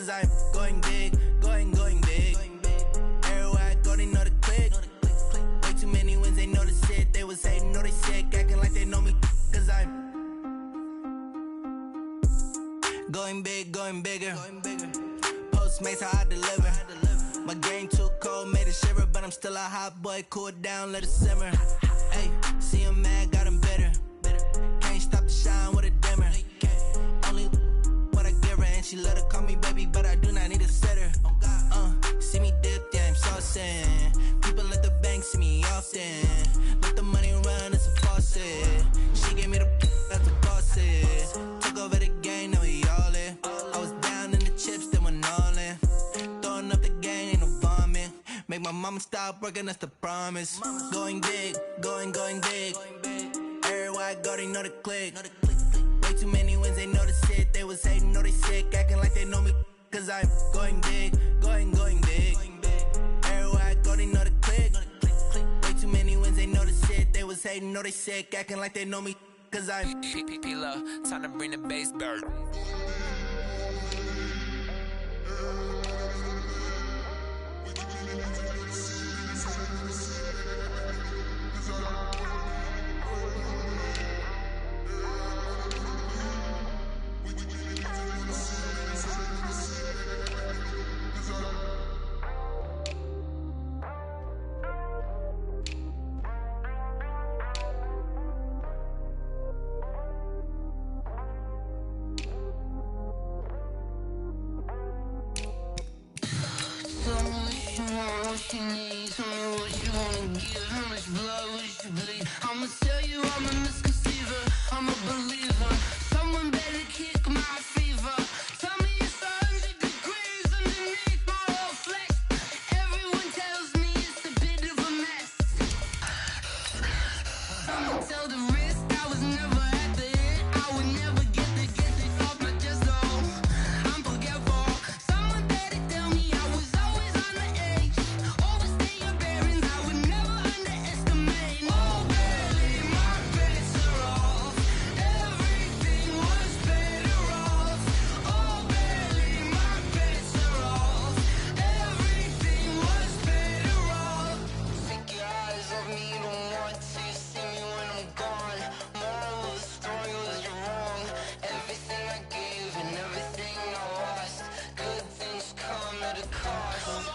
cause I'm going big, going big. Everywhere I go, they know the click. Way too many wins, they know the shit. They was hating, know they sick, acting like they know me, cause I'm going big, going bigger. Postmates, how I deliver. My game too cold, made it shiver, but I'm still a hot boy. Cool it down, let it simmer. Hey, see him mad, got him bitter. Can't stop the shine with a dimmer. Only what I give her, and she let her call me baby, but I do not need a sitter. See me dip, yeah, I'm saucing. People at the bank see me often. Let the money run, it's a faucet. She gave me the that's a faucet. Took over the game, now we all in. I was down in the chips, then went all in. Throwing up the game, ain't no vomit. Make my mama stop working, that's the promise. Going big, going big. Everywhere I go, they know the click. Way too many wins, they know the shit. They was hating, know they sick, acting like they know me, cause I'm going big, going big. Everywhere I go, they know the click. Way too many wins, they know the shit. They was hating, know they sick, acting like they know me, cause I'm P-P-P-Lo, time to bring the bass back. Tell me what you want, what you need. Tell me what you wanna give. How much blood would you bleed? I'ma tell you I'm a misconceiver, I'm a believer. Someone better kick my fever. Tell me it's 100 degrees underneath my whole flesh. Everyone tells me it's a bit of a mess. I'ma tell the risk I was never at the end. I would never get it off my chest though. I'm forgetful. Someone better tell me I was always on the edge. Overstay your bearings, I would never underestimate. Oh baby, my credits are off. Everything was better off. Oh baby, my credits are off. Everything was better off. Take your eyes off me, you don't want to see me when I'm gone. Moral of the story was you're wrong. Everything I gave and everything I lost. Good things come at a cost.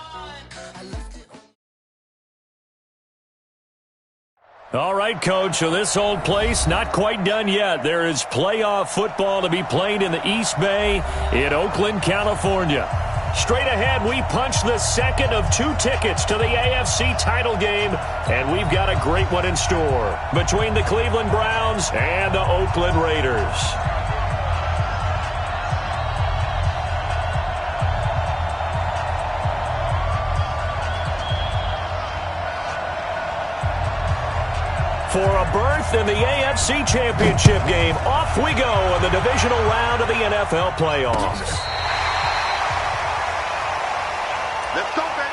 I left it on. All right, Coach, so this old place not quite done yet. There is playoff football to be played in the East Bay in Oakland, California. Straight ahead, we punch the second of 2 tickets to the AFC title game, and we've got a great one in store between the Cleveland Browns and the Oakland Raiders. For a berth in the AFC Championship game, off we go in the divisional round of the NFL playoffs. Let's go, baby.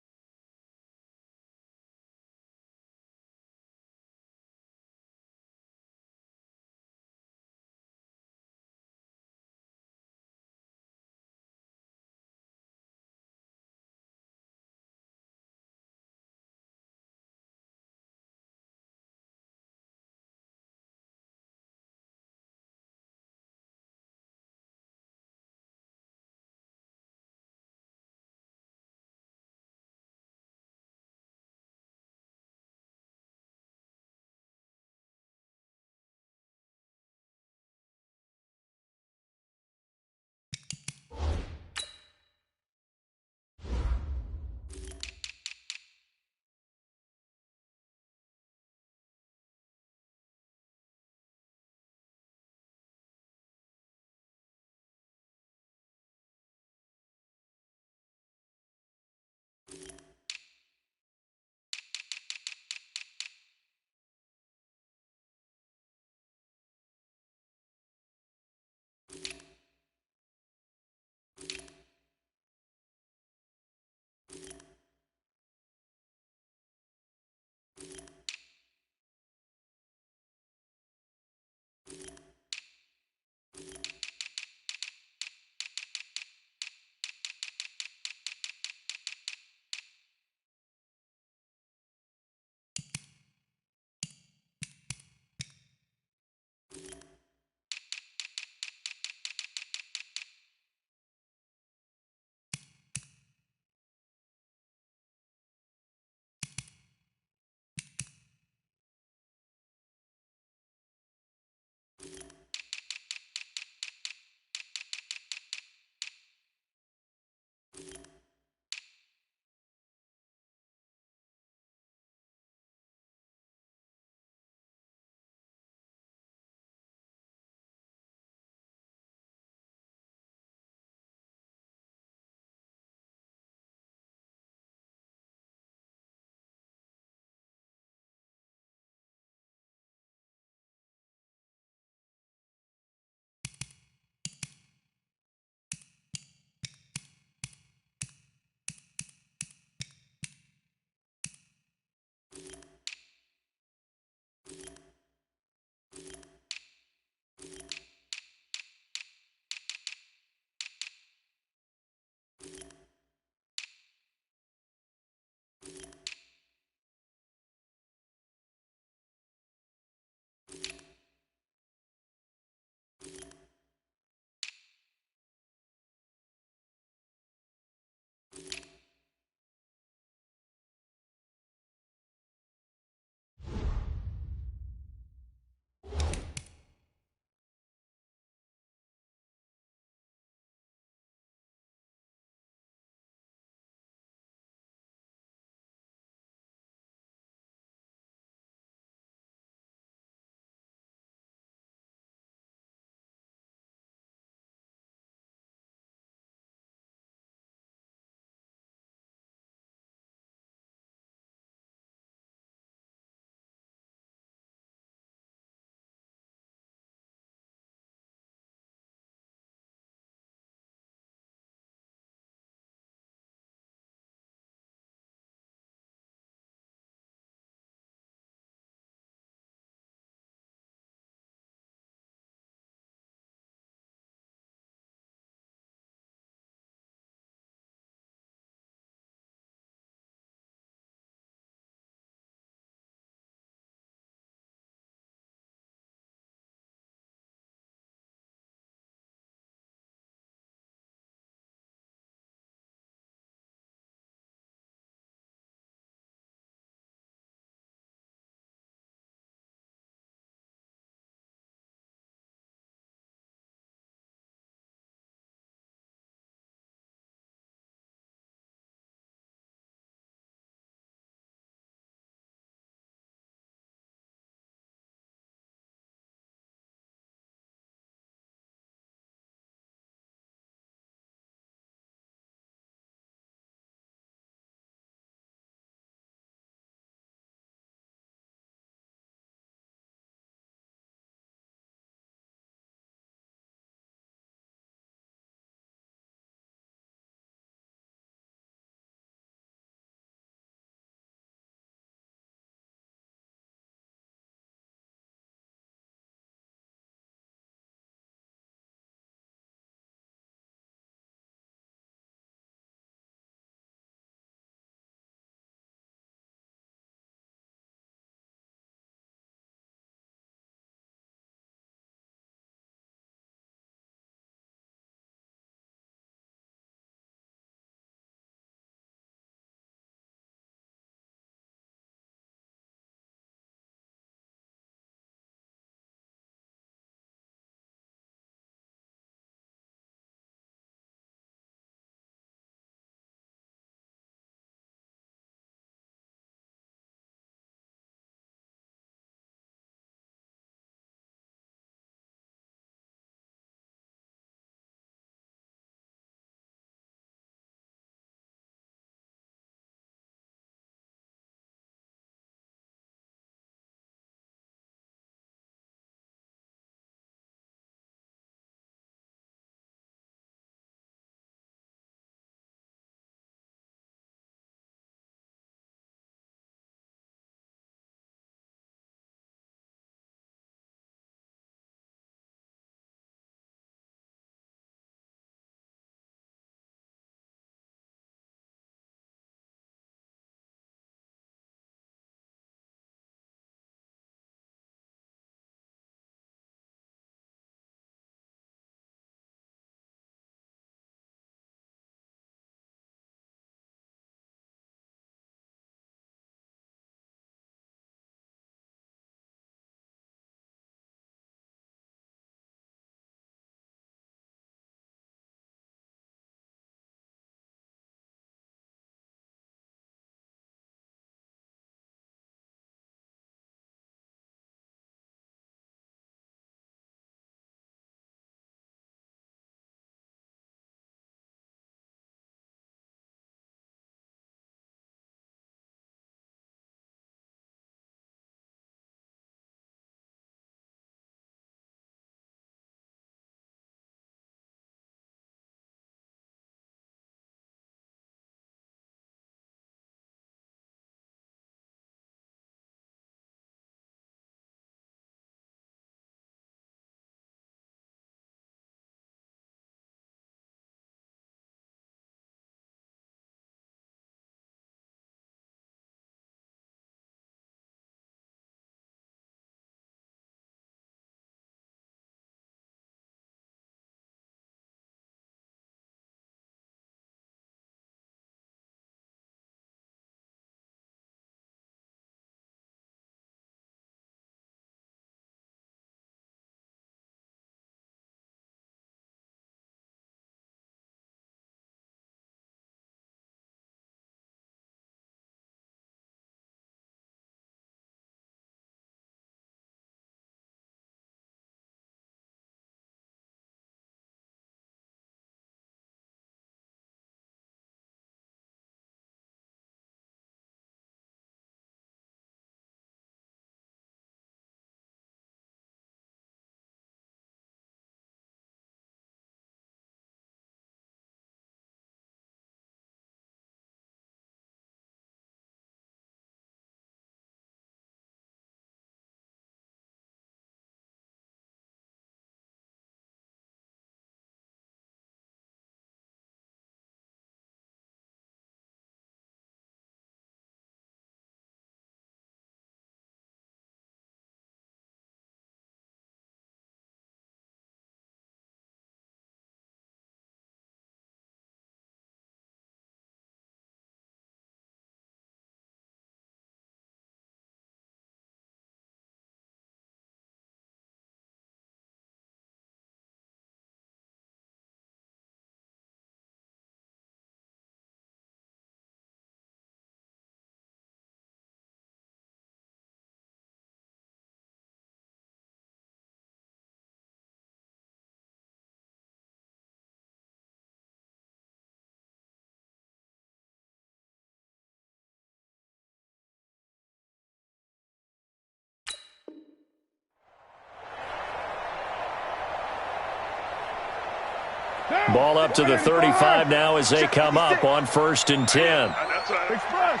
Ball up to the 35 now as they come up on 1st and 10. Express.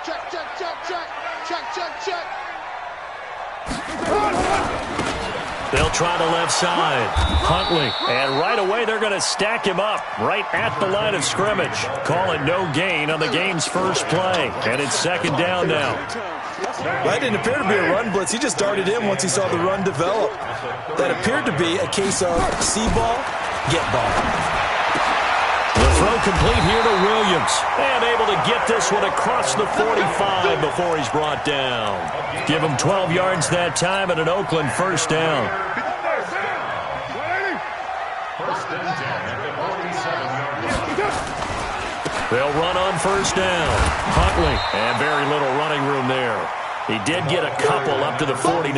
Check, check, check, check. Check, check, check. They'll try the left side. Huntley. And right away they're going to stack him up right at the line of scrimmage. Call it no gain on the game's first play. And it's 2nd down now. That didn't appear to be a run blitz. He just darted in once he saw the run develop. That appeared to be a case of see ball, get ball. The throw complete here to Williams. And able to get this one across the 45 before he's brought down. Give him 12 yards that time and an Oakland 1st down. They'll run on 1st down. Huntley. And very little running room there. He did get a couple up to the 49.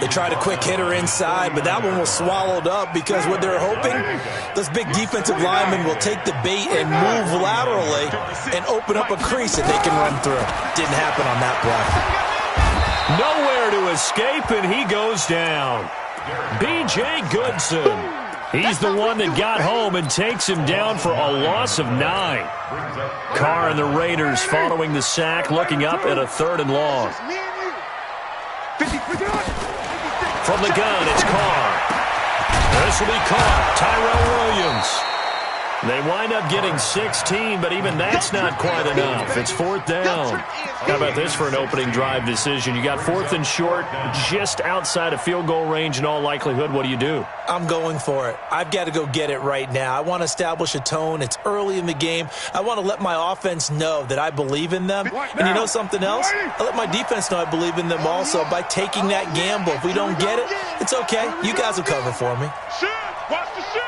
They tried a quick hitter inside, but that one was swallowed up because what they're hoping, those big defensive linemen will take the bait and move laterally and open up a crease that they can run through. Didn't happen on that play. Nowhere to escape, and he goes down. B.J. Goodson. He's the one that got home and takes him down for a loss of 9. Carr and the Raiders following the sack, looking up at a 3rd and long. From the gun, it's Carr. This will be caught. Tyrell Williams. They wind up getting 16, but even that's not quite enough. It's 4th down. How about this for an opening drive decision? You got 4th and short, just outside of field goal range in all likelihood. What do you do? I'm going for it. I've got to go get it right now. I want to establish a tone. It's early in the game. I want to let my offense know that I believe in them. And you know something else? I let my defense know I believe in them also by taking that gamble. If we don't get it, it's okay. You guys will cover for me. Watch the shot.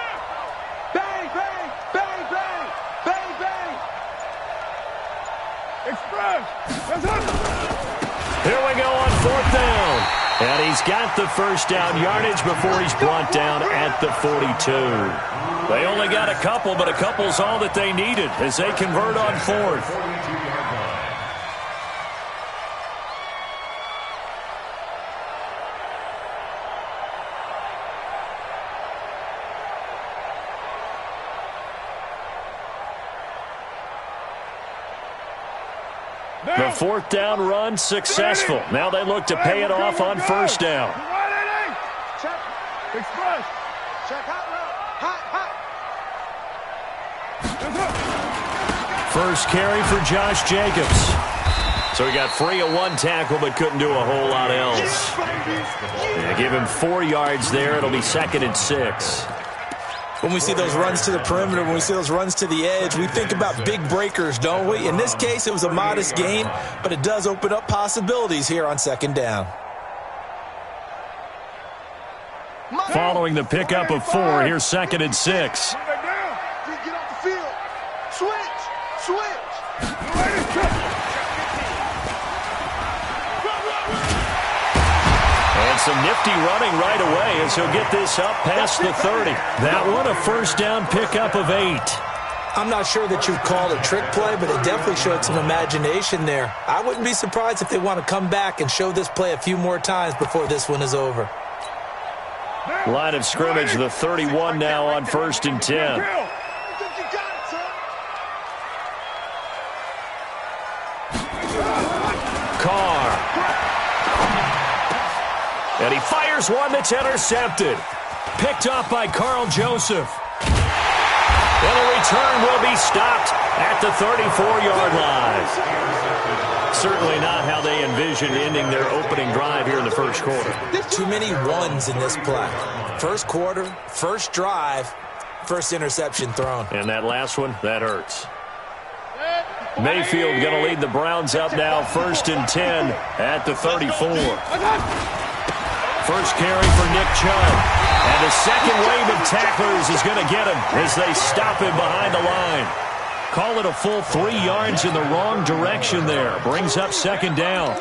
Bang, bang, bang, bang, bang, bang. Express. Here we go on 4th down. And he's got the 1st down yardage before he's brought down at the 42. They only got a couple, but a couple's all that they needed as they convert on 4th. The 4th down run successful. Now they look to pay it off on 1st down. Check. Express. Check hot route. First carry for Josh Jacobs. So he got free of 1 tackle but couldn't do a whole lot else. Yeah, give him 4 yards there. It'll be 2nd and 6. When we see those runs to the perimeter, when we see those runs to the edge, we think about big breakers, don't we? In this case, it was a modest gain, but it does open up possibilities here on 2nd down. Following the pickup of 4, here's 2nd and 6. Get off the field. Switch. And some nifty running right away as he'll get this up past the 30. That one a 1st down pickup of 8. I'm not sure that you'd call it a trick play, but it definitely showed some imagination there. I wouldn't be surprised if they want to come back and show this play a few more times before this one is over. Line of scrimmage, the 31 now on 1st and 10. Carr. And he fires one that's intercepted. Picked up by Carl Joseph. And the return will be stopped at the 34-yard line. Certainly not how they envisioned ending their opening drive here in the 1st quarter. Too many ones in this play. 1st quarter, 1st drive, 1st interception thrown. And that last one, that hurts. Mayfield going to lead the Browns up now, 1st and 10 at the 34. First carry for Nick Chubb. And the second wave of tacklers is going to get him as they stop him behind the line. Call it a full 3 yards in the wrong direction there. Brings up 2nd down.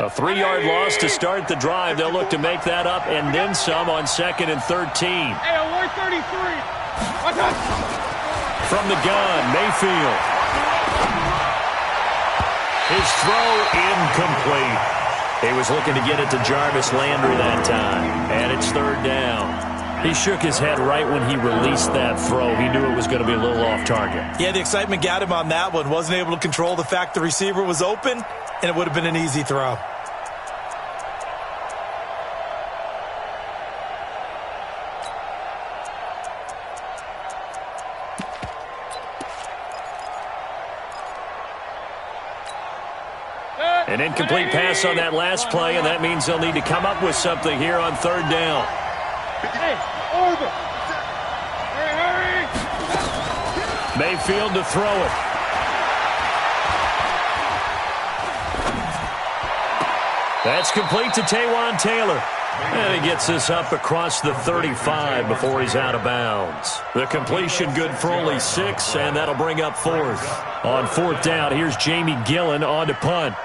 A 3-yard loss to start the drive. They'll look to make that up and then some on 2nd and 13. Hey, 133. From the gun, Mayfield. His throw incomplete. He was looking to get it to Jarvis Landry that time, and it's 3rd down. He shook his head right when he released that throw. He knew it was going to be a little off target. Yeah, the excitement got him on that one. Wasn't able to control the fact the receiver was open, and it would have been an easy throw. An incomplete pass on that last play, and that means they'll need to come up with something here on 3rd down. Hey, over. Hurry. Mayfield to throw it. That's complete to Taywan Taylor. And he gets this up across the 35 before he's out of bounds. The completion good for only 6, and that'll bring up 4th. On 4th down, here's Jamie Gillen on to punt.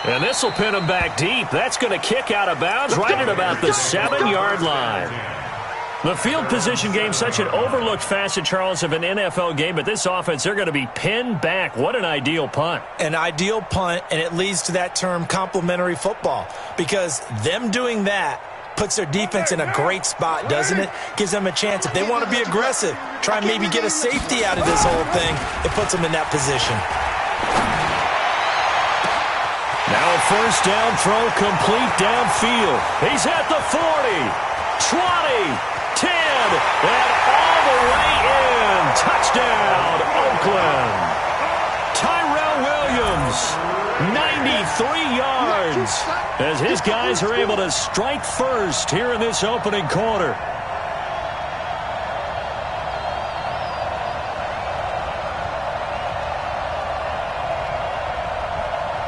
And this will pin him back deep. That's going to kick out of bounds right at about the 7-yard line. The field position game, such an overlooked facet, Charles, of an NFL game. But this offense, they're going to be pinned back. What an ideal punt. An ideal punt, and it leads to that term complementary football. Because them doing that puts their defense in a great spot, doesn't it? Gives them a chance. If they want to be aggressive, try and maybe get a safety out of this whole thing, it puts them in that position. Now a 1st down throw complete downfield. He's at the 40, 20, 10, and all the way in. Touchdown, Oakland. Tyrell Williams, 93 yards, as his guys are able to strike first here in this opening quarter.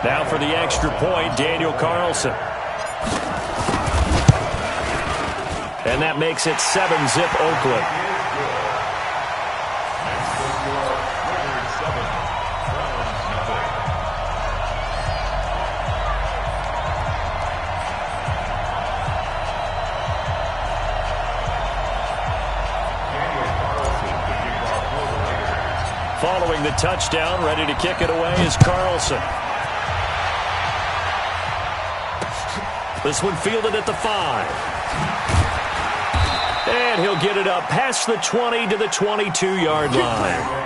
Now for the extra point, Daniel Carlson. And that makes it 7-zip Oakland. Following the touchdown, ready to kick it away is Carlson. This one fielded at the 5. And he'll get it up past the 20 to the 22-yard line.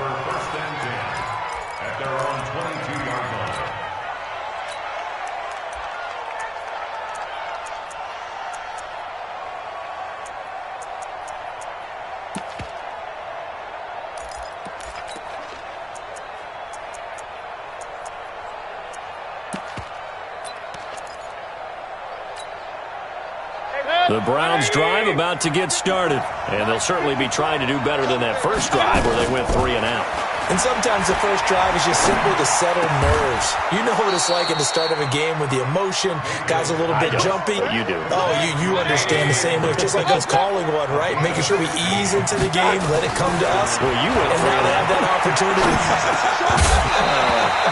The Browns' drive about to get started, and they'll certainly be trying to do better than that first drive where they went 3 and out. And sometimes the first drive is just simply to settle nerves. You know what it's like at the start of a game with the emotion. Guys a little bit jumpy. You do. Oh, you understand the same way. It's just like us calling one, right? Making sure we ease into the game, let it come to us. Well, you went 3 and now out. Have that opportunity.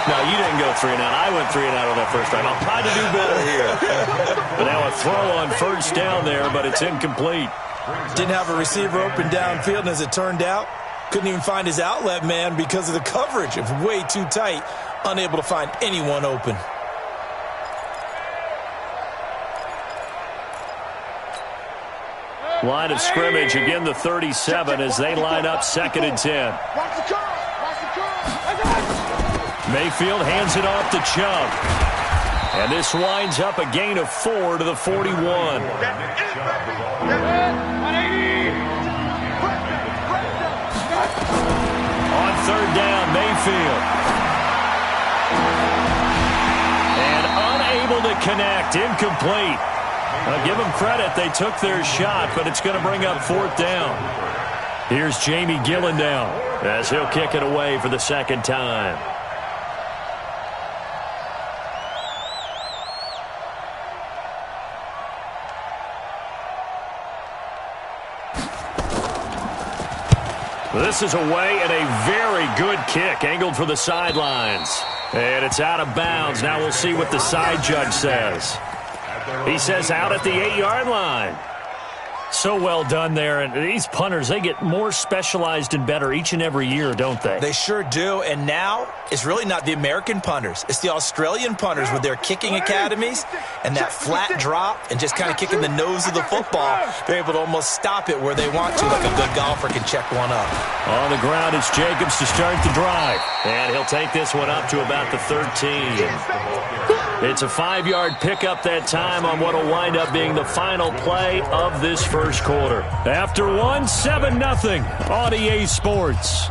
No, you didn't go 3 and out. I went 3 and out on that first drive. I'll try to do better here. But now a throw on 1st down there, but it's incomplete. Didn't have a receiver open downfield, and as it turned out, couldn't even find his outlet man because of the coverage. It was way too tight, unable to find anyone open. Line of scrimmage, again the 37 as they line up 2nd and 10. Mayfield hands it off to Chubb. And this winds up a gain of 4 to the 41. On 3rd down, Mayfield. And unable to connect, incomplete. I'll give them credit, they took their shot, but it's going to bring up 4th down. Here's Jamie Gillen down as he'll kick it away for the 2nd time. This is away and a very good kick angled for the sidelines. And it's out of bounds. Now we'll see what the side judge says. He says out at the 8-yard line. So well done there. And these punters, they get more specialized and better each and every year, don't they? They sure do. And now it's really not the American punters. It's the Australian punters with their kicking academies and that flat drop and just kind of kicking the nose of the football. They're able to almost stop it where they want to, like a good golfer can check one up. On the ground, it's Jacobs to start the drive. And he'll take this one up to about the 13. It's a 5-yard pickup that time on what will wind up being the final play of this first quarter. After one, 7-0 on EA Sports.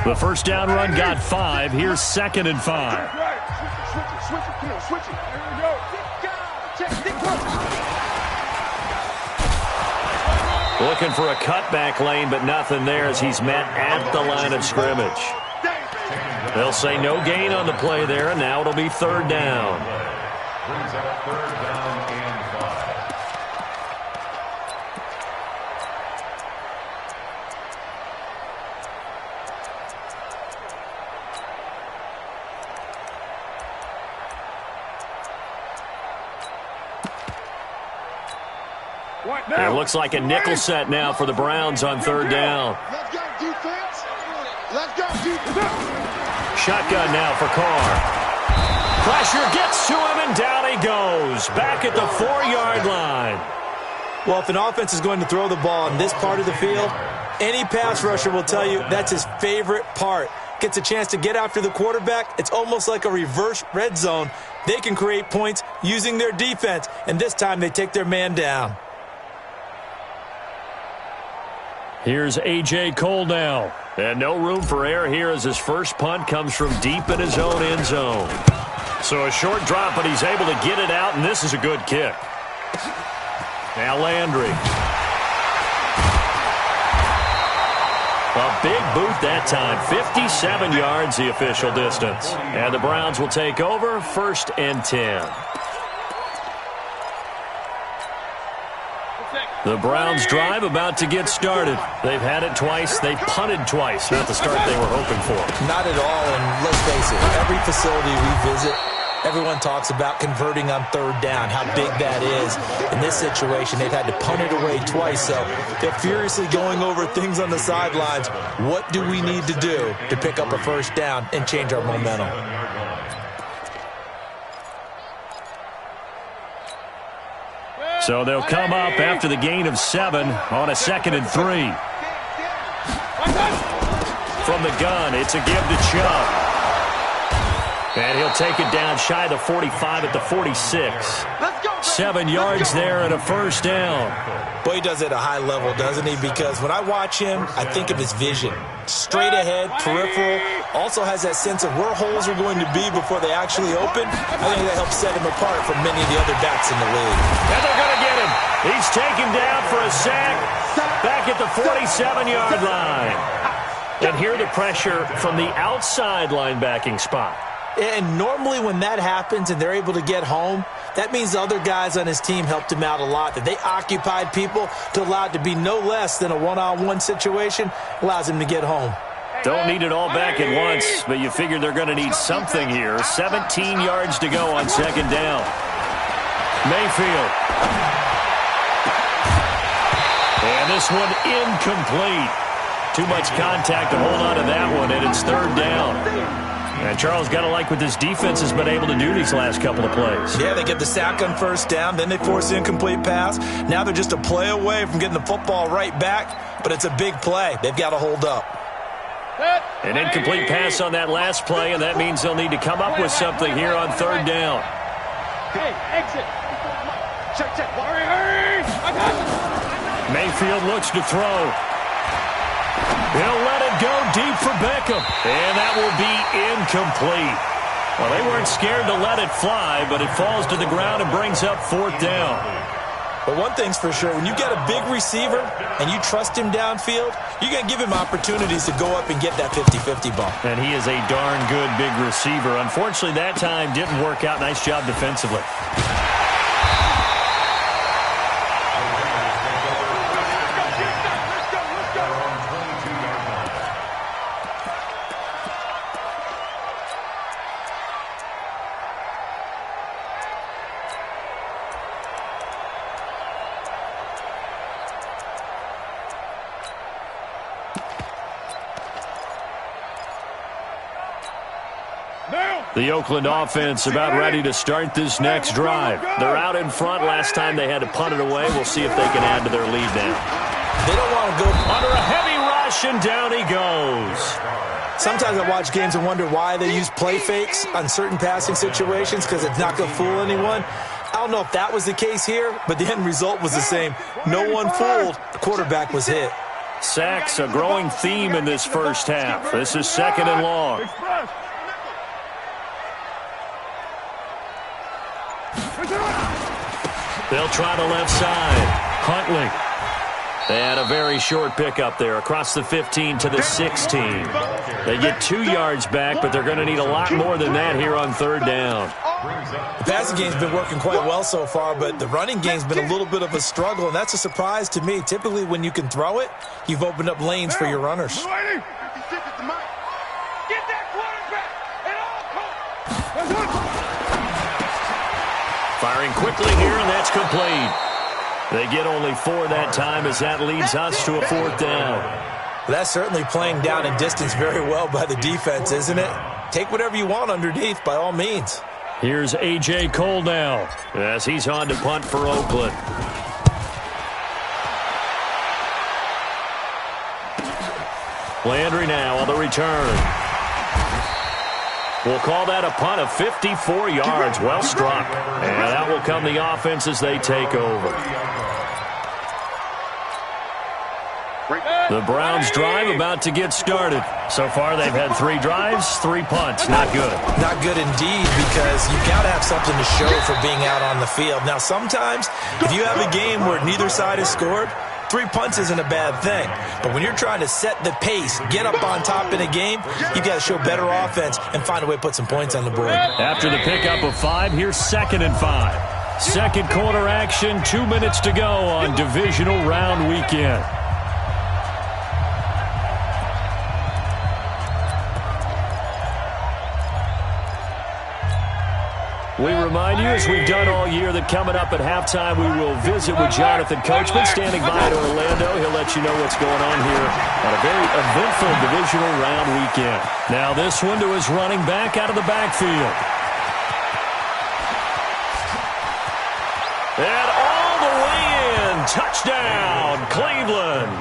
The first down run got 5. Here's 2nd and 5. Switch it. Come on, switch it. There we go. Looking for a cutback lane, but nothing there as he's met at the line of scrimmage. They'll say no gain on the play there, and now it'll be 3rd down. Brings up 3rd down and 5. It looks like a nickel set now for the Browns on 3rd down. Let's go, defense. Let's go, defense. Shotgun now for Carr. Pressure gets to him, and down he goes. Back at the 4-yard line. Well, if an offense is going to throw the ball in this part of the field, any pass rusher will tell you that's his favorite part. Gets a chance to get after the quarterback. It's almost like a reverse red zone. They can create points using their defense, and this time they take their man down. Here's A.J. Cole now. And no room for error here as his first punt comes from deep in his own end zone. So a short drop, but he's able to get it out, and this is a good kick. Now Landry. A big boot that time. 57 yards the official distance. And the Browns will take over 1st and 10. The Browns drive about to get started. They've had it twice. They've punted twice. Not the start they were hoping for. Not at all, and let's face it, every facility we visit, everyone talks about converting on 3rd down, how big that is. In this situation, they've had to punt it away twice, so they're furiously going over things on the sidelines. What do we need to do to pick up a 1st down and change our momentum? So they'll come up after the gain of 7 on a 2nd and 3. From the gun, it's a give to Chubb. And he'll take it down shy of the 45 at the 46. 7 yards there and a 1st down. Boy, he does it at a high level, doesn't he? Because when I watch him, I think of his vision. Straight ahead, peripheral, also has that sense of where holes are going to be before they actually open. I think that helps set him apart from many of the other backs in the league. And they're going to get him. He's taken down for a sack back at the 47-yard line. And here the pressure from the outside linebacking spot. And normally when that happens and they're able to get home, that means the other guys on his team helped him out a lot, that they occupied people to allow it to be no less than a one-on-one situation, allows him to get home. Don't need it all back at once, but you figure they're going to need something here. 17 yards to go on 2nd down. Mayfield. And this one incomplete. Too much contact to hold on to that one, and it's 3rd down. And Charles, got to like what this defense has been able to do these last couple of plays. Yeah, they get the sack on 1st down, then they force the incomplete pass. Now they're just a play away from getting the football right back, but it's a big play. They've got to hold up. An incomplete pass on that last play, and that means they'll need to come up with something here on 3rd down. Hey, exit. Check. Hurry. Mayfield looks to throw. He'll let it go deep for Beckham. And that will be incomplete. Well, they weren't scared to let it fly, but it falls to the ground and brings up 4th down. But one thing's for sure, when you get a big receiver and you trust him downfield, you're going to give him opportunities to go up and get that 50-50 ball. And he is a darn good big receiver. Unfortunately, that time didn't work out. Nice job defensively. The Oakland offense about ready to start this next drive. They're out in front. Last time they had to punt it away. We'll see if they can add to their lead now. They don't want to go under a heavy rush, and down he goes. Sometimes I watch games and wonder why they use play fakes on certain passing situations, because it's not going to fool anyone. I don't know if that was the case here, but the end result was the same. No one fooled. The quarterback was hit. Sacks, a growing theme in this first half. This is 2nd and long. They'll try the left side. Huntley. They had a very short pickup there across the 15 to the 16. They get 2 yards back, but they're going to need a lot more than that here on 3rd down. The passing game's been working quite well so far, but the running game's been a little bit of a struggle, and that's a surprise to me. Typically, when you can throw it, you've opened up lanes for your runners. Get that quarterback at all costs. Firing quickly here, and that's complete. They get only 4 that time as that leads us to a 4th down. That's certainly playing down in distance very well by the defense, isn't it? Take whatever you want underneath, by all means. Here's A.J. Cole now as he's on to punt for Oakland. Landry now on the return. We'll call that a punt of 54 yards. Well struck. And that will come the offense as they take over. The Browns drive about to get started. So far, they've had 3 drives, 3 punts. Not good. Not good indeed, because you've got to have something to show for being out on the field. Now, sometimes, if you have a game where neither side has scored, 3 punts isn't a bad thing. But when you're trying to set the pace, get up on top in a game, you got to show better offense and find a way to put some points on the board. After the pickup of 5, here's 2nd and 5. Second quarter action, 2 minutes to go on divisional round weekend. We remind you, as we've done all year, that coming up at halftime, we will visit with Jonathan Coachman, standing by in Orlando. He'll let you know what's going on here on a very eventful divisional round weekend. Now this one to his running back out of the backfield. And all the way in. Touchdown, Cleveland.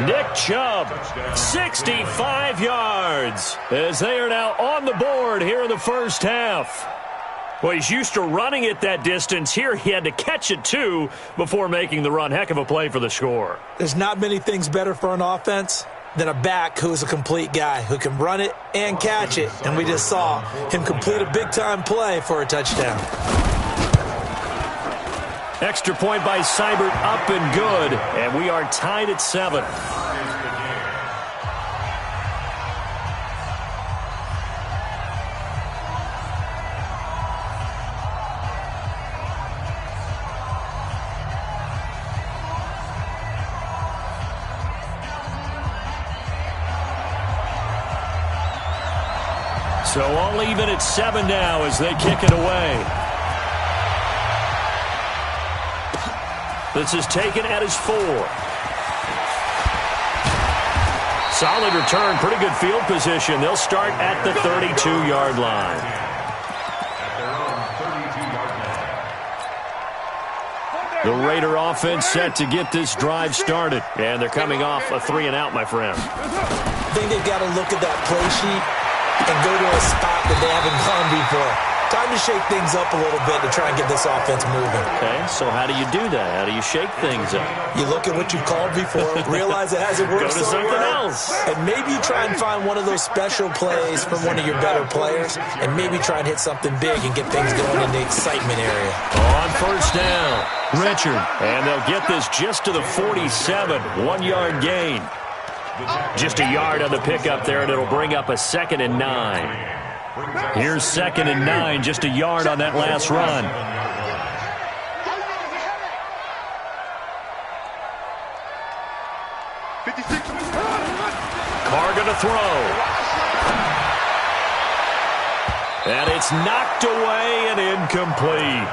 Nick Chubb, 65 yards, as they are now on the board here in the first half. Well, he's used to running it that distance. Here he had to catch it, too, before making the run. Heck of a play for the score. There's not many things better for an offense than a back who's a complete guy, who can run it and catch it. And we just saw him complete a big-time play for a touchdown. Extra point by Seibert, up and good. And we are tied at 7. So all even at 7 now as they kick it away. This is taken at his 4. Solid return, pretty good field position. They'll start at the 32-yard line. The Raider offense set to get this drive started. And they're coming off a 3-and-out, my friend. I think they've got to look at that play sheet and go to a spot that they haven't gone before. Time to shake things up a little bit to try and get this offense moving. Okay, so how do you do that? How do you shake things up? You look at what you called before, realize it hasn't worked Go to something else. And maybe you try and find one of those special plays from one of your better players, and maybe try and hit something big and get things going in the excitement area. On first down, Richard. And they'll get this just to the 47, 1-yard gain. Just a yard on the pickup there, and it'll bring up a 2nd and 9. Here's 2nd and 9, just a yard on that last run. Carr going to throw. And it's knocked away and incomplete.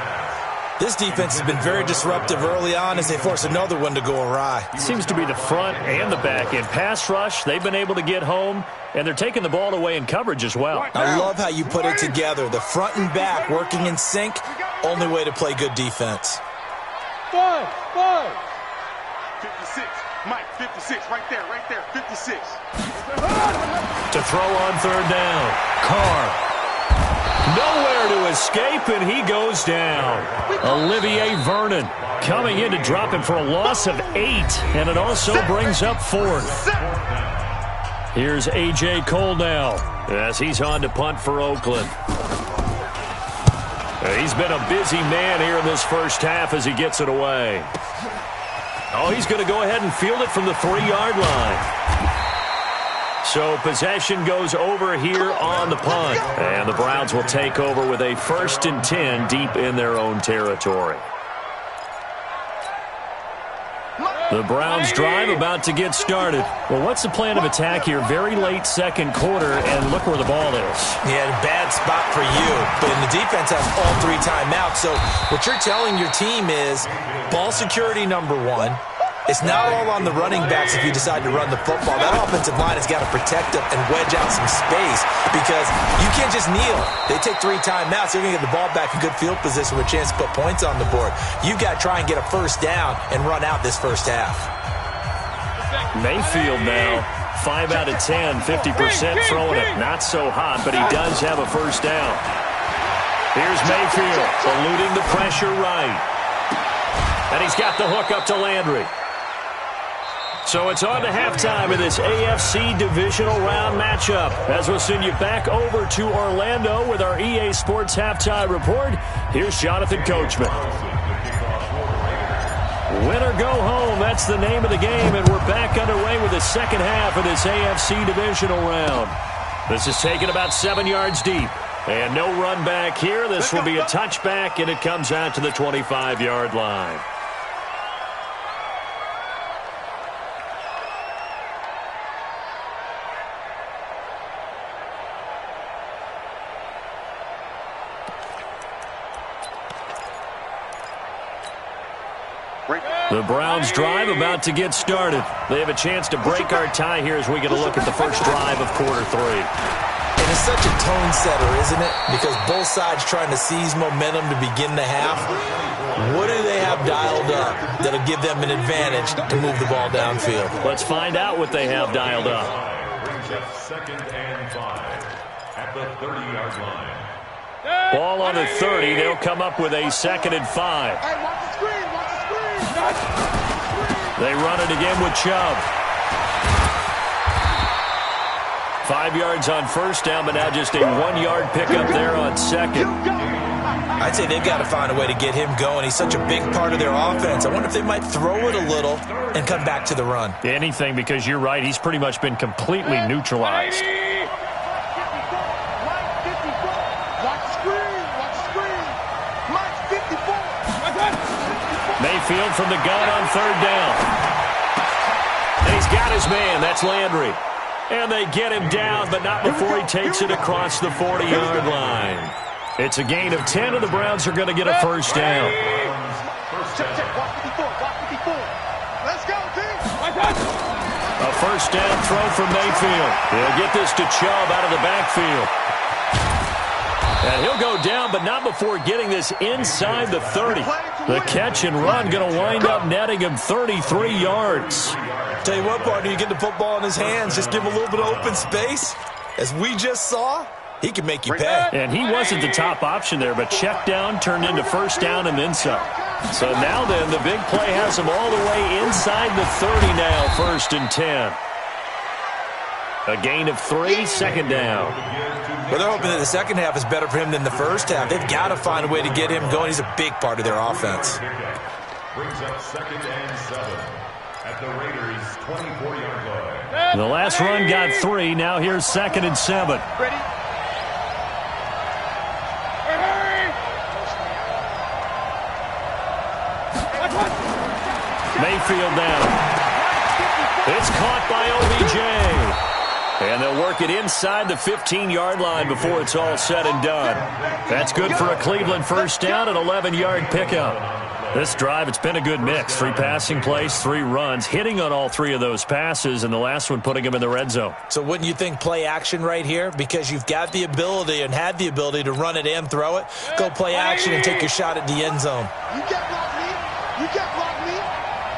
This defense has been very disruptive early on as they force another one to go awry. It seems to be the front and the back end. Pass rush, they've been able to get home, and they're taking the ball away in coverage as well. I love how you put it together. The front and back working in sync, only way to play good defense. 56. Mike, 56. Right there, 56. To throw on third down. Carr. Nowhere to escape, and he goes down. Olivier Vernon coming in to drop him for a loss of 8, and it also brings up 4th. Here's A.J. Cole now as he's on to punt for Oakland. He's been a busy man here in this first half as he gets it away. Oh, he's going to go ahead and field it from the 3-yard line. So possession goes over here on the punt. And the Browns will take over with a 1st and 10 deep in their own territory. The Browns drive about to get started. Well, what's the plan of attack here? Very late second quarter, and look where the ball is. Yeah, bad spot for you. But the defense has all 3 timeouts. So what you're telling your team is ball security number 1. It's not all on the running backs if you decide to run the football. That offensive line has got to protect them and wedge out some space because you can't just kneel. They take 3 timeouts. They're going to get the ball back in good field position with a chance to put points on the board. You've got to try and get a first down and run out this first half. Mayfield now, 5 out of 10, 50% throwing it. Not so hot, but he does have a first down. Here's Mayfield, eluding the pressure right. And he's got the hook up to Landry. So it's on to halftime of this AFC divisional round matchup. As we'll send you back over to Orlando with our EA Sports halftime report, here's Jonathan Coachman. Win or go home, that's the name of the game, and we're back underway with the second half of this AFC divisional round. This is taken about 7 yards deep. And no run back here. This will be a touchback, and it comes out to the 25-yard line. The Browns drive about to get started. They have a chance to break our tie here as we get a look at the first drive of quarter 3. And it's such a tone setter, isn't it? Because both sides trying to seize momentum to begin the half. What do they have dialed up that'll give them an advantage to move the ball downfield? Let's find out what they have dialed up. 2nd and 5 at the 30-yard line. Ball on the 30. They'll come up with a 2nd and 5. They run it again with Chubb. 5 yards on first down, but now just a 1-yard pickup there on 2nd. I'd say they've got to find a way to get him going. He's such a big part of their offense. I wonder if they might throw it a little and come back to the run. Anything, because you're right. He's pretty much been completely neutralized. Mayfield from the gun on third down. And he's got his man. That's Landry. And they get him down, but not before he takes it across the 40-yard line. It's a gain of 10, and the Browns are going to get a first down. A first down throw from Mayfield. He'll get this to Chubb out of the backfield. And he'll go down, but not before getting this inside the 30. The catch and run going to wind up netting him 33 yards. Tell you what, partner, you get the football in his hands, just give him a little bit of open space, as we just saw, He can make you pay. And he wasn't the top option there, but check down turned into first down and then some. So now then, the big play has him all the way inside the 30 now, 1st and 10. A gain of 3, second down. Well, they're hoping that the second half is better for him than the first half. They've got to find a way to get him going. He's a big part of their offense. Brings up 2nd and 7 at the Raiders' 24-yard line. The last run got 3. Now here's 2nd and 7. Ready? Mayfield down. It's caught by OBJ. And they'll work it inside the 15-yard line before it's all said and done. That's good for a Cleveland first down, an 11-yard pickup. This drive, it's been a good mix. 3 passing plays, 3 runs, hitting on all 3 of those passes, and the last one putting him in the red zone. So wouldn't you think play action right here? Because you've got the ability and had the ability to run it and throw it. Go play action and take your shot at the end zone. You can't block me. You can't block me.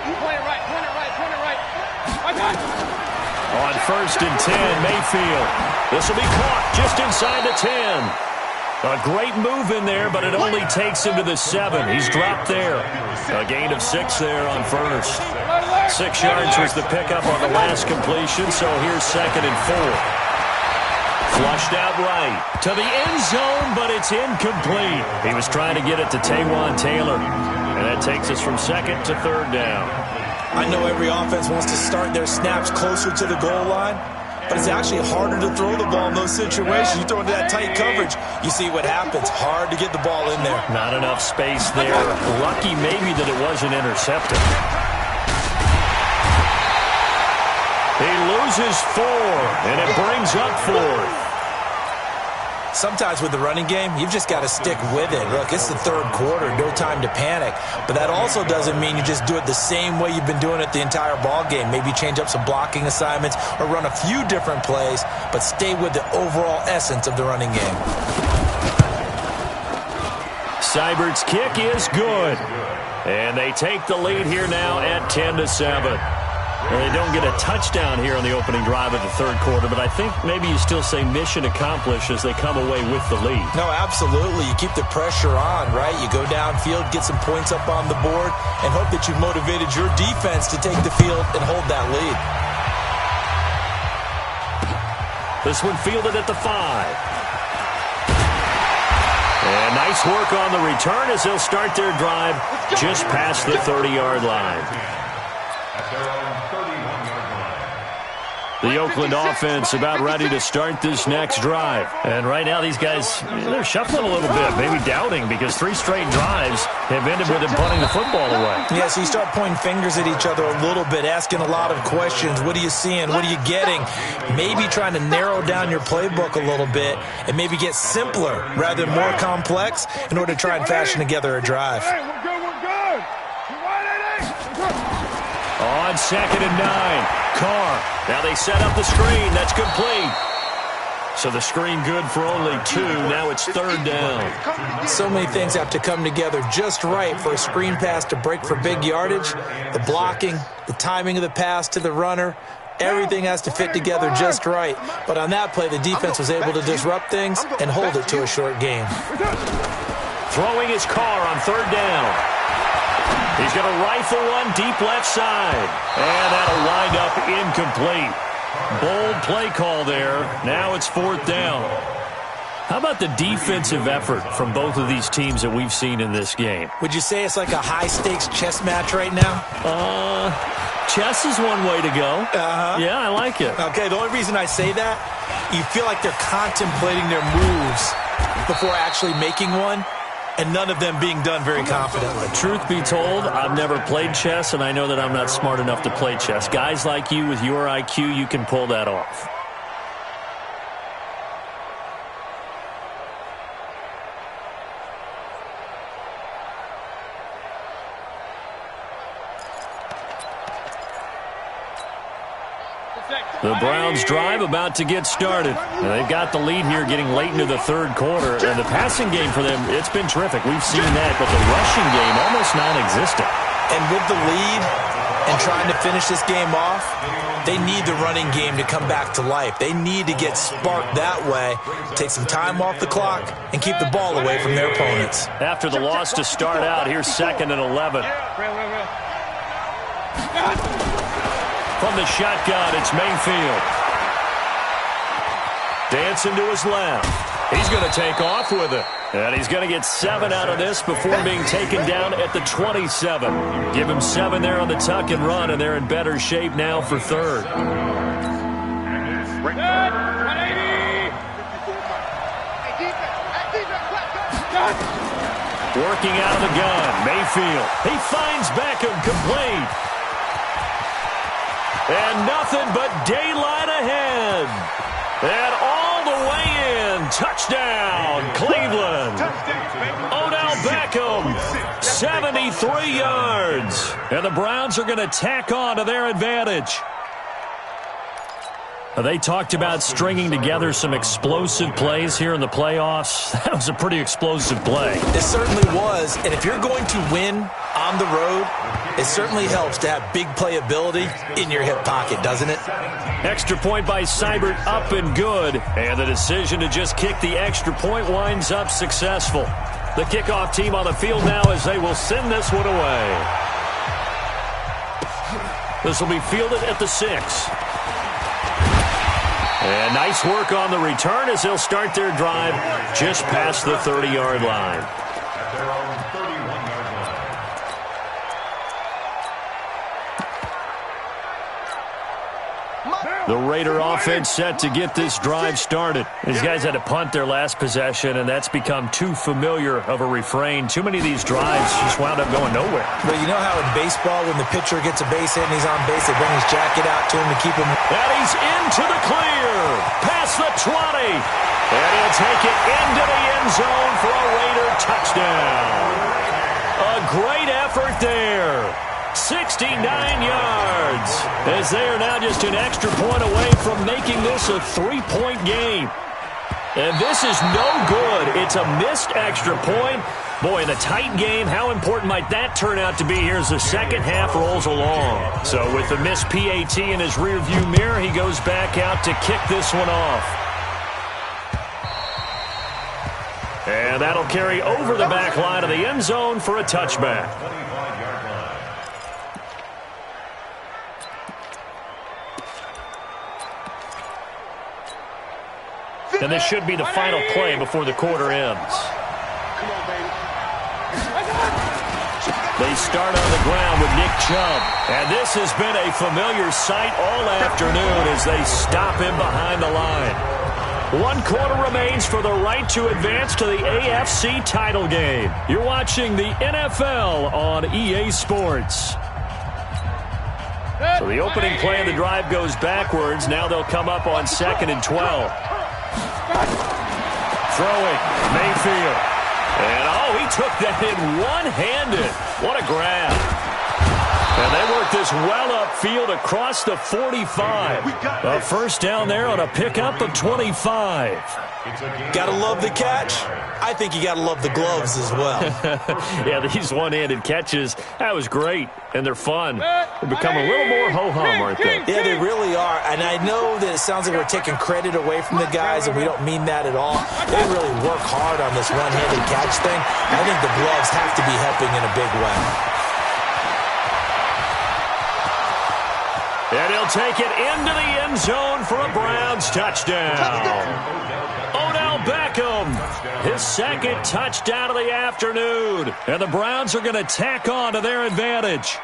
You point it right, point it right, point it right. I got it. On 1st and 10, Mayfield. This will be caught just inside the 10. A great move in there, but it only takes him to the 7. He's dropped there. A gain of 6 there on 1st. 6 yards was the pickup on the last completion, so here's 2nd and 4. Flushed out right to the end zone, but it's incomplete. He was trying to get it to Taywan Taylor, and that takes us from 2nd to 3rd down. I know every offense wants to start their snaps closer to the goal line, but it's actually harder to throw the ball in those situations. You throw into that tight coverage, you see what happens. Hard to get the ball in there. Not enough space there. Lucky maybe that it wasn't intercepted. He loses 4, and it brings up 4th. Sometimes with the running game, you've just got to stick with it. Look, it's the 3rd quarter, no time to panic. But that also doesn't mean you just do it the same way you've been doing it the entire ball game. Maybe change up some blocking assignments or run a few different plays, but stay with the overall essence of the running game. Seibert's kick is good. And they take the lead here now at 10-7. Well, they don't get a touchdown here on the opening drive of the 3rd quarter, but I think maybe you still say mission accomplished as they come away with the lead. No, absolutely. You keep the pressure on, right? You go downfield, get some points up on the board, and hope that you've motivated your defense to take the field and hold that lead. This one fielded at the 5. And nice work on the return as they'll start their drive just past the 30-yard line. At their own 31-yard line. The Oakland offense about ready to start this next drive. And right now these guys, they're shuffling a little bit, maybe doubting, because 3 straight drives have ended with them punting the football away. Yeah, so you start pointing fingers at each other a little bit, asking a lot of questions. What are you seeing? What are you getting? Maybe trying to narrow down your playbook a little bit and maybe get simpler rather than more complex in order to try and fashion together a drive. Hey, we're good, we're good. On 2nd and 9, Carr. Now they set up the screen. That's complete. So the screen good for only 2. Now it's 3rd down. So many things have to come together just right for a screen pass to break for big yardage. The blocking, the timing of the pass to the runner, everything has to fit together just right. But on that play, the defense was able to disrupt things and hold it to a short game. Throwing his Carr on 3rd down. He's going to rifle one deep left side. And that'll wind up incomplete. Bold play call there. Now it's 4th down. How about the defensive effort from both of these teams that we've seen in this game? Would you say it's like a high-stakes chess match right now? Chess is one way to go. Yeah, I like it. Okay, the only reason I say that, you feel like they're contemplating their moves before actually making one, and none of them being done very confidently. Truth be told, I've never played chess, and I know that I'm not smart enough to play chess. Guys like you with your IQ, you can pull that off. The Browns drive about to get started. And they've got the lead here getting late into the 3rd quarter. And the passing game for them, it's been terrific. We've seen that, but the rushing game almost non-existent. And with the lead and trying to finish this game off, they need the running game to come back to life. They need to get sparked that way, take some time off the clock, and keep the ball away from their opponents. After the loss to start out, here's 2nd and 11. From the shotgun, it's Mayfield. Dancing to his left. He's going to take off with it. And he's going to get 7 out of this before being taken down at the 27. Give him 7 there on the tuck and run, and they're in better shape now for 3rd. Working out of the gun, Mayfield. He finds Beckham complete. And nothing but daylight ahead. And all the way in. Touchdown, Cleveland. Odell Beckham, 73 yards. And the Browns are going to tack on to their advantage. They talked about stringing together some explosive plays here in the playoffs. That was a pretty explosive play. It certainly was. And if you're going to win on the road, it certainly helps to have big playability in your hip pocket, doesn't it? Extra point by Seibert, up and good. And the decision to just kick the extra point winds up successful. The kickoff team on the field now as they will send this one away. This will be fielded at the 6. And nice work on the return as they'll start their drive just past the 30-yard line. At their own 31-yard line. The Raider offense set to get this drive started. These guys had to punt their last possession, and that's become too familiar of a refrain. Too many of these drives just wound up going nowhere. But you know how in baseball, when the pitcher gets a base hit and he's on base, they bring his jacket out to him to keep him. And he's into the clear. Past the 20. And he'll take it into the end zone for a Raider touchdown. A great effort there. 69 yards. As they are now just an extra point away from making this a 3-point game. And this is no good. It's a missed extra point. Boy, in a tight game, how important might that turn out to be here as the second half rolls along? So with the missed PAT in his rearview mirror, he goes back out to kick this one off. And that'll carry over the back line of the end zone for a touchback. 25-yard line. And this should be the final play before the quarter ends. They start on the ground with Nick Chubb. And this has been a familiar sight all afternoon as they stop him behind the line. 1 quarter remains for the right to advance to the AFC title game. You're watching the NFL on EA Sports. So the opening play of the drive goes backwards. Now they'll come up on 2nd and 12. Throwing, Mayfield. And, he took that in one-handed. What a grab. And they work this well upfield across the 45. A first down there on a pickup of 25. Gotta love the catch. I think you gotta love the gloves as well. Yeah, these one-handed catches, that was great. And they're fun. They become a little more ho-hum, aren't they? Yeah, they really are. And I know that it sounds like we're taking credit away from the guys, and we don't mean that at all. They really work hard on this one-handed catch thing. I think the gloves have to be helping in a big way. And he'll take it into the end zone for a Browns touchdown. Odell Beckham, his second touchdown of the afternoon. And the Browns are going to tack on to their advantage.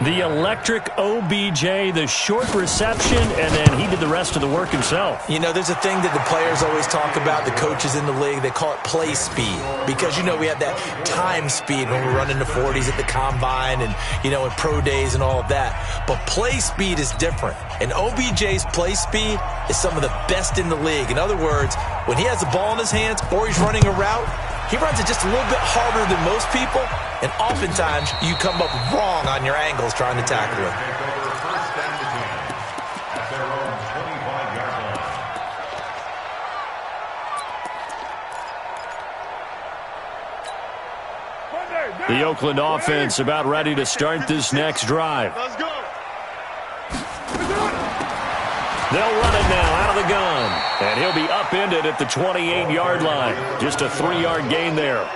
The electric OBJ, the short reception, and then he did the rest of the work himself. You know, there's a thing that the players always talk about, the coaches in the league, they call it play speed. Because, you know, we have that time speed when we're running the 40s at the combine and, you know, in pro days and all of that. But play speed is different. And OBJ's play speed is some of the best in the league. In other words, when he has the ball in his hands or he's running a route, he runs it just a little bit harder than most people, and oftentimes you come up wrong on your angles trying to tackle it. The Oakland offense about ready to start this next drive. Let's go. They'll run it now out of the gun. And he'll be upended at the 28-yard line. Just a 3-yard gain there.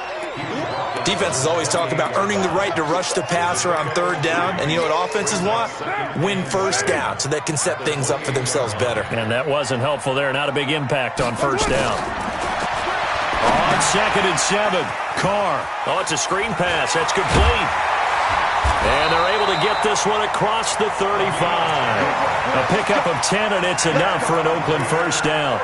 Defenses always talk about earning the right to rush the passer on third down. And you know what offenses want? Win first down so they can set things up for themselves better. And that wasn't helpful there. Not a big impact on first down. On 2nd and 7. Carr. Oh, it's a screen pass. That's complete. And they're able to get this one across the 35. A pickup of 10, and it's enough for an Oakland first down.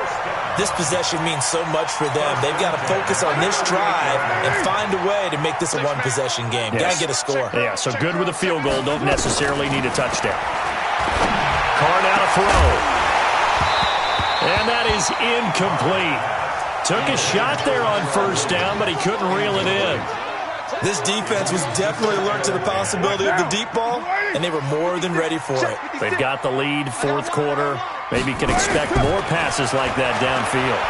This possession means so much for them. They've got to focus on this drive and find a way to make this a one-possession game. Yes. Got to get a score. Yeah, so good with a field goal. Don't necessarily need a touchdown. Carr now to throw. And that is incomplete. Took a shot there on first down, but he couldn't reel it in. This defense was definitely alert to the possibility of the deep ball, and they were more than ready for it. They've got the lead, fourth quarter. Maybe can expect more passes like that downfield.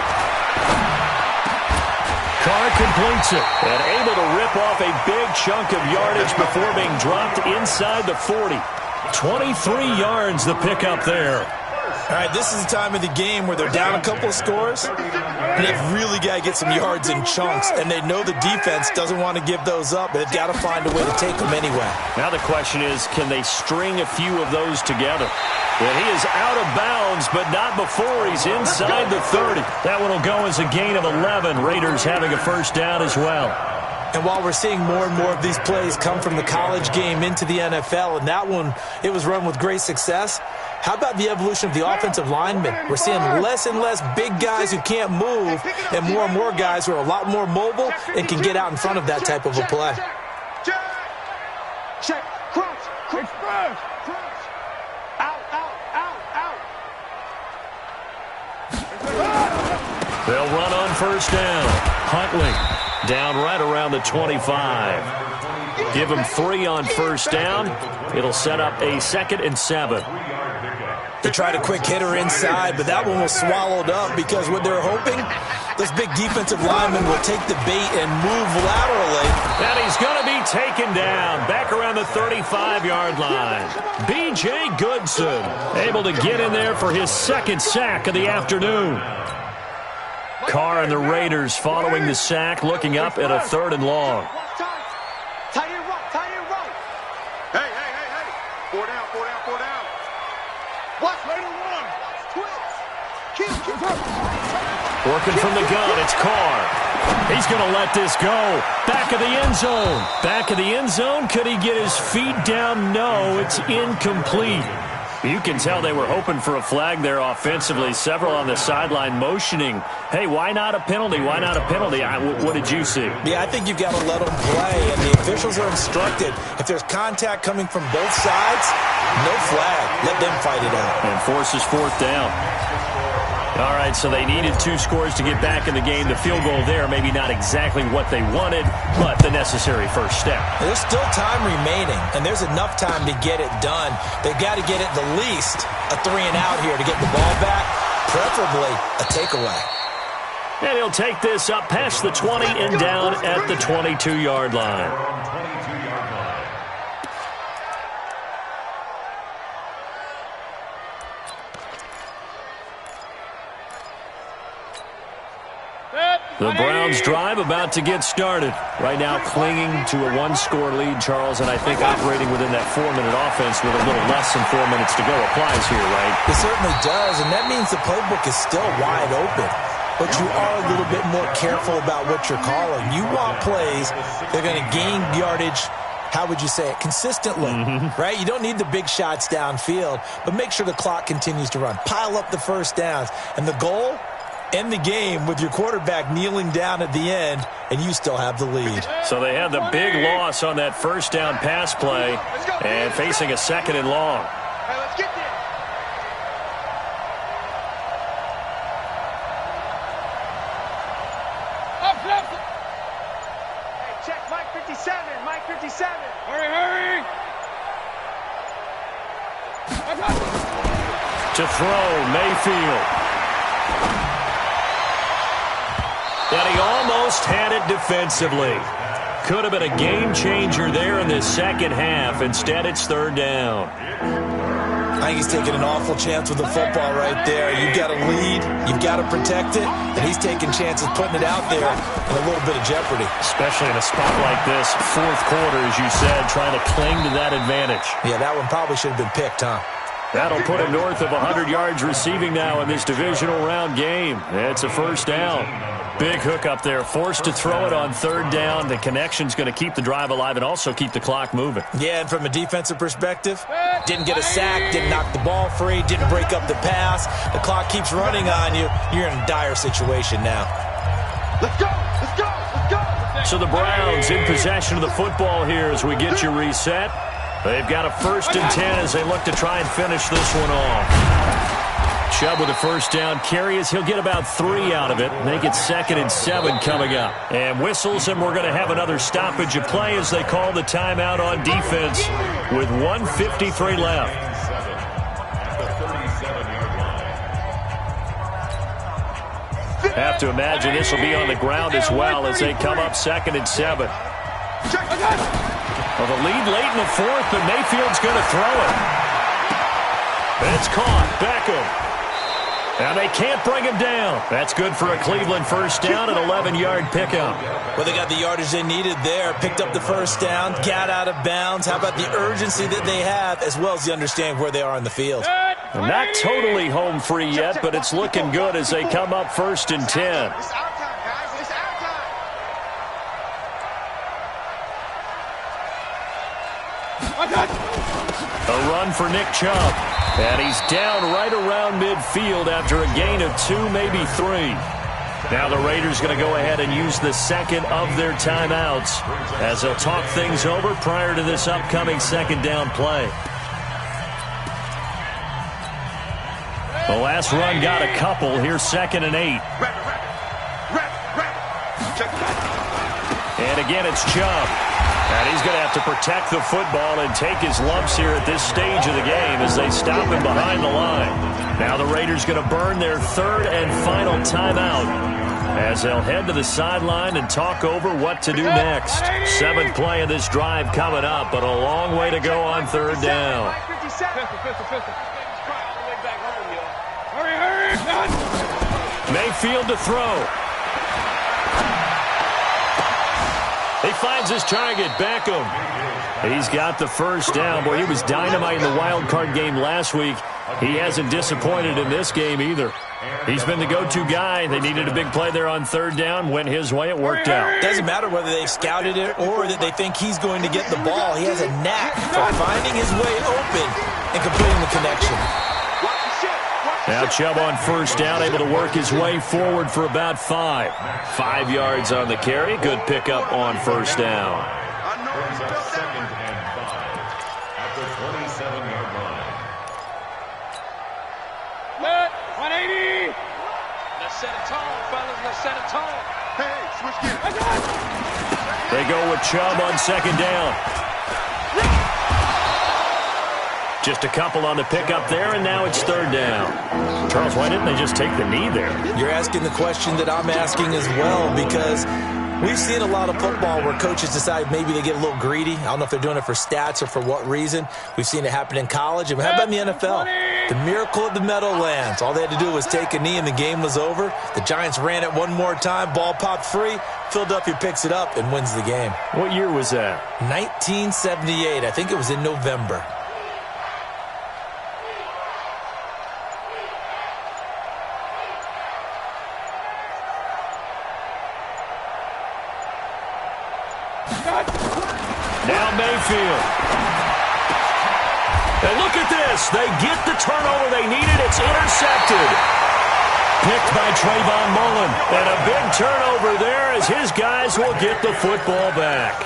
Carr completes it and able to rip off a big chunk of yardage before being dropped inside the 40. 23 yards the pickup there. All right, this is the time of the game where they're down a couple of scores, and they've really got to get some yards in chunks, and they know the defense doesn't want to give those up, but they've got to find a way to take them anyway. Now the question is, can they string a few of those together? And he is out of bounds, but not before he's inside the 30. That one will go as a gain of 11. Raiders having a first down as well. And while we're seeing more and more of these plays come from the college game into the NFL, and that one, it was run with great success, how about the evolution of the offensive linemen? We're seeing less and less big guys who can't move and more guys who are a lot more mobile and can get out in front of that type of a play. Check. Crunch. Express. Out. They'll run on first down. Huntley down right around the 25. Give him 3 on first down. It'll set up a 2nd and 7. They tried a quick hitter inside, but that one was swallowed up because what they're hoping, this big defensive lineman will take the bait and move laterally. And he's going to be taken down back around the 35-yard line. B.J. Goodson able to get in there for his 2nd sack of the afternoon. Carr and the Raiders following the sack, looking up at a 3rd and long. Tight end right. Hey. 4 down. Watch later one. Twitch. Keep. Working from the gun, it's Carr. He's going to let this go. Back of the end zone. Back of the end zone. Could he get his feet down? No, it's incomplete. You can tell they were hoping for a flag there offensively. Several on the sideline motioning, hey, why not a penalty? Why not a penalty? What did you see? Yeah, I think you've got to let them play, and the officials are instructed. If there's contact coming from both sides, no flag. Let them fight it out. And forces 4th down. All right, so they needed 2 scores to get back in the game. The field goal there, maybe not exactly what they wanted, but the necessary first step. There's still time remaining, and there's enough time to get it done. They've got to get at the least a 3-and-out here to get the ball back, preferably a takeaway. And he'll take this up past the 20 and down at the 22-yard line. The Browns drive about to get started. Right now clinging to a 1-score lead, Charles, and I think operating within that 4-minute offense with a little less than 4 minutes to go applies here, right? It certainly does, and that means the playbook is still wide open. But you are a little bit more careful about what you're calling. You want plays that are going to gain yardage, how would you say it, consistently, right? You don't need the big shots downfield, but make sure the clock continues to run. Pile up the first downs, and the goal, end the game with your quarterback kneeling down at the end, and you still have the lead. So they had the big loss on that first down pass play and facing a 2nd and long. Hey, let's get there. Hey, check Mike 57. Hurry. To throw, Mayfield. And he almost had it defensively. Could have been a game changer there in this second half. Instead, it's third down. I think he's taking an awful chance with the football right there. You've got to lead, you've got to protect it, and he's taking chances putting it out there in a little bit of jeopardy. Especially in a spot like this, fourth quarter, as you said, trying to cling to that advantage. Yeah, that one probably should have been picked, huh? That'll put him north of 100 yards receiving now in this divisional round game. It's a first down. Big hook up there, forced to throw it on third down. The connection's going to keep the drive alive and also keep the clock moving. Yeah, and from a defensive perspective, didn't get a sack, didn't knock the ball free, didn't break up the pass. The clock keeps running on you. You're in a dire situation now. Let's go! Let's go! Let's go! So the Browns in possession of the football here as we get you reset. They've got a 1st and 10 as they look to try and finish this one off. Chubb with a first down carry as he'll get about 3 out of it. Make it 2nd and 7 coming up. And whistles, and we're going to have another stoppage of play as they call the timeout on defense with 1:53 left. Have to imagine this will be on the ground as well as they come up 2nd and 7. Well, the lead late in the 4th, but Mayfield's going to throw it. It's caught. Beckham. Now they can't bring him down. That's good for a Cleveland first down, an 11-yard pickup. Well, they got the yardage they needed there. Picked up the first down, got out of bounds. How about the urgency that they have, as well as the understanding where they are in the field? Not totally home free yet, but it's looking good as they come up 1st and 10. It's our time, guys. It's our time. A run for Nick Chubb. And he's down right around midfield after a gain of 2, maybe 3. Now the Raiders going to go ahead and use the second of their timeouts as they'll talk things over prior to this upcoming second down play. The last run got a couple. Here's 2nd and 8. And again, it's Chubb. And he's going to have to protect the football and take his lumps here at this stage of the game as they stop him behind the line. Now the Raiders going to burn their 3rd and final timeout as they'll head to the sideline and talk over what to do next. 7th play of this drive coming up, but a long way to go on 3rd down. Mayfield to throw. He finds his target, Beckham. He's got the first down. Boy, he was dynamite in the wild card game last week. He hasn't disappointed in this game either. He's been the go-to guy. They needed a big play there on 3rd down. Went his way. It worked out. Doesn't matter whether they've scouted it or that they think he's going to get the ball. He has a knack for finding his way open and completing the connection. Now Chubb on first down, able to work his way forward for about 5. 5 yards on the carry. Good pickup on first down. Brings up 2nd and 5 at the 27-yard line. 180. Let's set a tone, fellas. Let's set a tone. Hey, switch gears. They go with Chubb on 2nd down. Just a couple on the pickup there, and now it's 3rd down. Charles, why didn't they just take the knee there? You're asking the question that I'm asking as well, because we've seen a lot of football where coaches decide maybe they get a little greedy. I don't know if they're doing it for stats or for what reason. We've seen it happen in college. And how about in the NFL? The miracle of the Meadowlands. All they had to do was take a knee and the game was over. The Giants ran it one more time. Ball popped free. Philadelphia picks it up and wins the game. What year was that? 1978. I think it was in November. Now Mayfield. And look at this. They get the turnover they needed. It's intercepted. Picked by Trayvon Mullen. And a big turnover there as his guys will get the football back.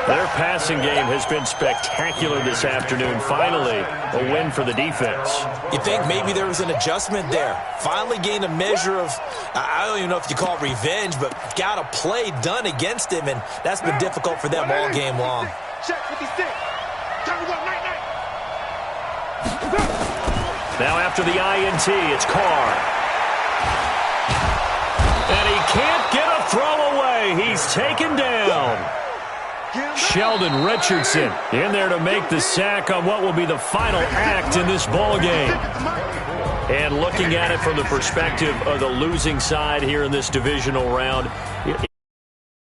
Their passing game has been spectacular this afternoon. Finally, a win for the defense. You think maybe there was an adjustment there. Finally gained a measure of, I don't even know if you call it revenge, but got a play done against him, and that's been difficult for them all game long. Check 56. Time to go, night. Now after the INT, it's Carr. And he can't get a throw away. He's taken down. Sheldon Richardson in there to make the sack on what will be the final act in this ball game. And looking at it from the perspective of the losing side here in this divisional round,